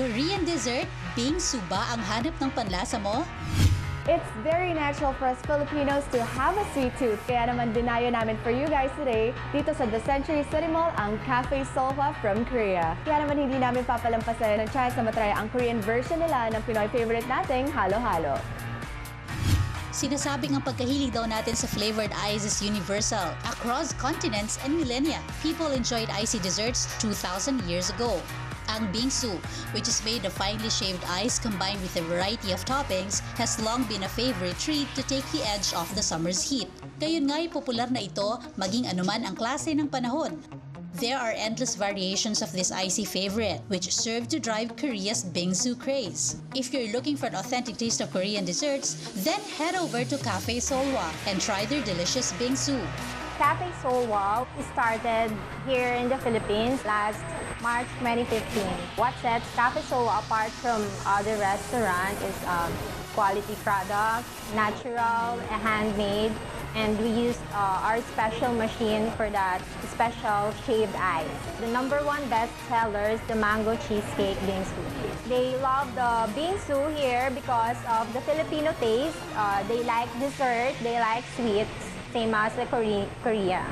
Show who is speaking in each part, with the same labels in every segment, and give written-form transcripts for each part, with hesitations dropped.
Speaker 1: Korean dessert, bingsu ba ang hanap ng panlasa mo?
Speaker 2: It's very natural for us Filipinos to have a sweet tooth. Kaya naman dinayo namin for you guys today dito sa The Century City Mall ang Cafe Solhwa from Korea. Kaya naman hindi namin papalampasin ng chance na matry ang Korean version nila ng Pinoy favorite nating halo-halo.
Speaker 1: Sinasabing ang pagkahilig daw natin sa flavored ice is universal. Across continents and millennia, people enjoyed icy desserts 2,000 years ago. Ang bingsu, which is made of finely shaved ice combined with a variety of toppings, has long been a favorite treat to take the edge off the summer's heat. Gayon nga'y popular na ito maging anuman ang klase ng panahon. There are endless variations of this icy favorite, which serve to drive Korea's bingsu craze. If you're looking for an authentic taste of Korean desserts, then head over to Cafe Solhwa and try their delicious bingsu.
Speaker 3: Cafe Solhwa started here in the Philippines last March 2015. What sets Cafe Solhwa apart from other restaurants is quality product, natural, handmade, and we use our special machine for that special shaved ice. The #1 best seller is the mango cheesecake bingsu. They love the bingsu here because of the Filipino taste. They like dessert, they like sweets, same as the Korea.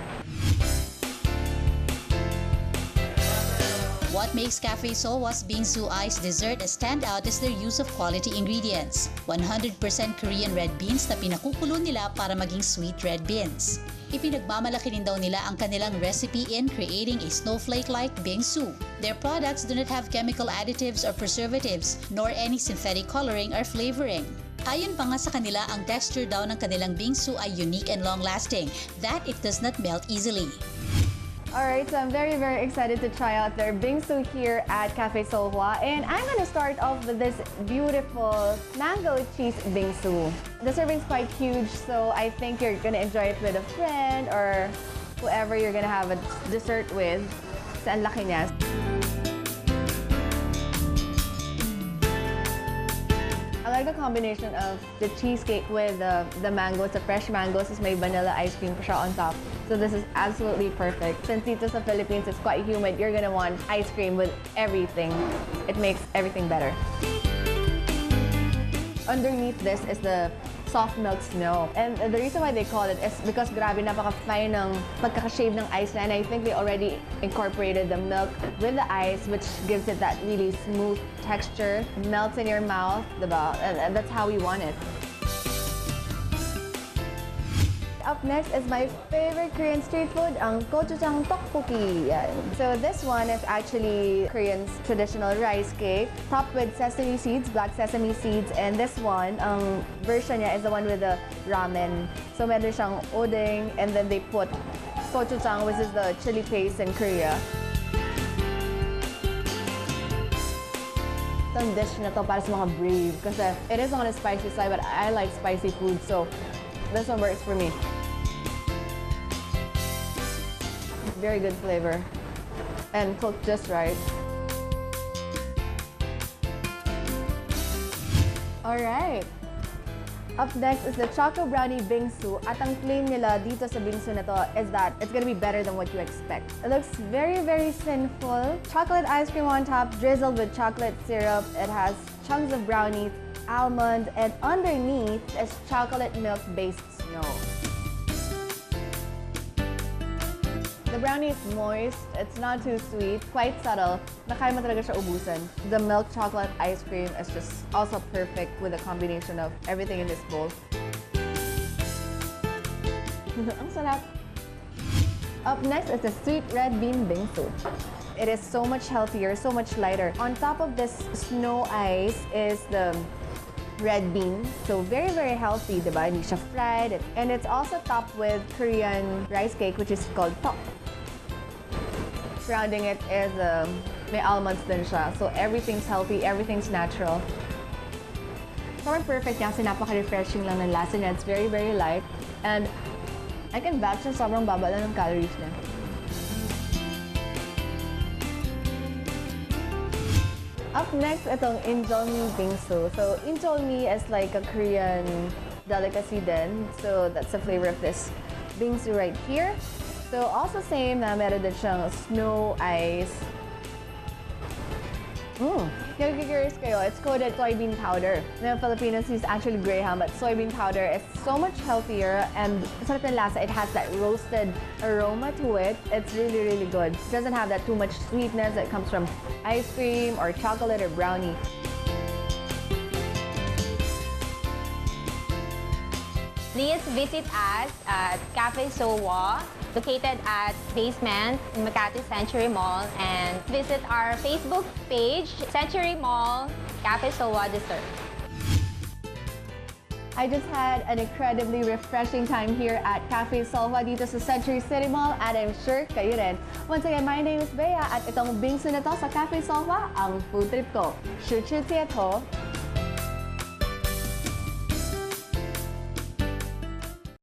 Speaker 1: What makes Cafe Solhwa's bingsu ice dessert a standout is their use of quality ingredients. 100% Korean red beans na pinakukulo nila para maging sweet red beans. Ipinagmamalaki din daw nila ang kanilang recipe in creating a snowflake-like bingsu. Their products do not have chemical additives or preservatives, nor any synthetic coloring or flavoring. Ayon pa nga sa kanila, ang texture daw ng kanilang bingsu ay unique and long-lasting, that it does not melt easily.
Speaker 2: Alright, so I'm very excited to try out their bingsu here at Cafe Solhwa. And I'm gonna start off with this beautiful mango cheese bingsu. The serving's quite huge, so I think you're gonna enjoy it with a friend or whoever you're gonna have a dessert with. Kasi ang laki niya. I like the combination of the cheesecake with the mangoes, the fresh mangoes, is may vanilla ice cream pa siya on top. So this is absolutely perfect. Since dito sa Philippines it's quite humid, you're gonna want ice cream with everything. It makes everything better. Underneath this is the soft milk snow. And the reason why they call it is because grabe napaka-fine ng pagkaka-shave ng ice na, and I think they already incorporated the milk with the ice, which gives it that really smooth texture. It melts in your mouth, diba? And that's how we want it. Up next is my favorite Korean street food, ang gochujang tteokbokki. So this one is actually Korean's traditional rice cake, topped with sesame seeds, black sesame seeds, and this one, ang version niya is the one with the ramen. So meron siyang odeng, and then they put gochujang, which is the chili paste in Korea. Itong dish na to para sa mga brave, kasi it is on a spicy side, but I like spicy food, so this one works for me. Very good flavor and cooked just right. Alright. Up next is the Choco Brownie Bingsu. At ang claim nila dito sa bingsu na to is that it's gonna be better than what you expect. It looks very sinful. Chocolate ice cream on top, drizzled with chocolate syrup. It has chunks of brownie, almond, and underneath is chocolate milk-based snow. The brownie is moist, it's not too sweet, quite subtle. Nakaya mo talaga siya ubusan. The milk chocolate ice cream is just also perfect with a combination of everything in this bowl. Ang sarap! Up next is the sweet red bean bingsu. It is so much healthier, so much lighter. On top of this snow ice is the red bean. So very healthy, diba? Hindi siya fried. And it's also topped with Korean rice cake, which is called tteok. Surrounding it is may almonds din siya. So everything's healthy, everything's natural. Sobrang perfect niya kasi napaka-refreshing lang ng lasa niya. It's very light. And I can vouch na sobrang baba lang ng calories niya. Up next, itong injolmi bingsu. So injolmi is like a Korean delicacy din. So that's the flavor of this bingsu right here. So also same na meron din siyang snow ice. Yung curious kayo, it's coated soybean powder. The Filipinos use actually Graham, but soybean powder is so much healthier and sarap ng lasa. It has that roasted aroma to it. It's really, really good. It doesn't have that too much sweetness that comes from ice cream or chocolate or brownie.
Speaker 3: Please visit us at Cafe Sowa, located at basement in Makati Century Mall, and visit our Facebook page, Century Mall Cafe Sowa Dessert.
Speaker 2: I just had an incredibly refreshing time here at Cafe Solwa dito sa Century City Mall and I'm sure kayo rin. Once again, my name is Bea at itong bingsu na to sa Cafe Solwa, ang food trip ko. 是吃街头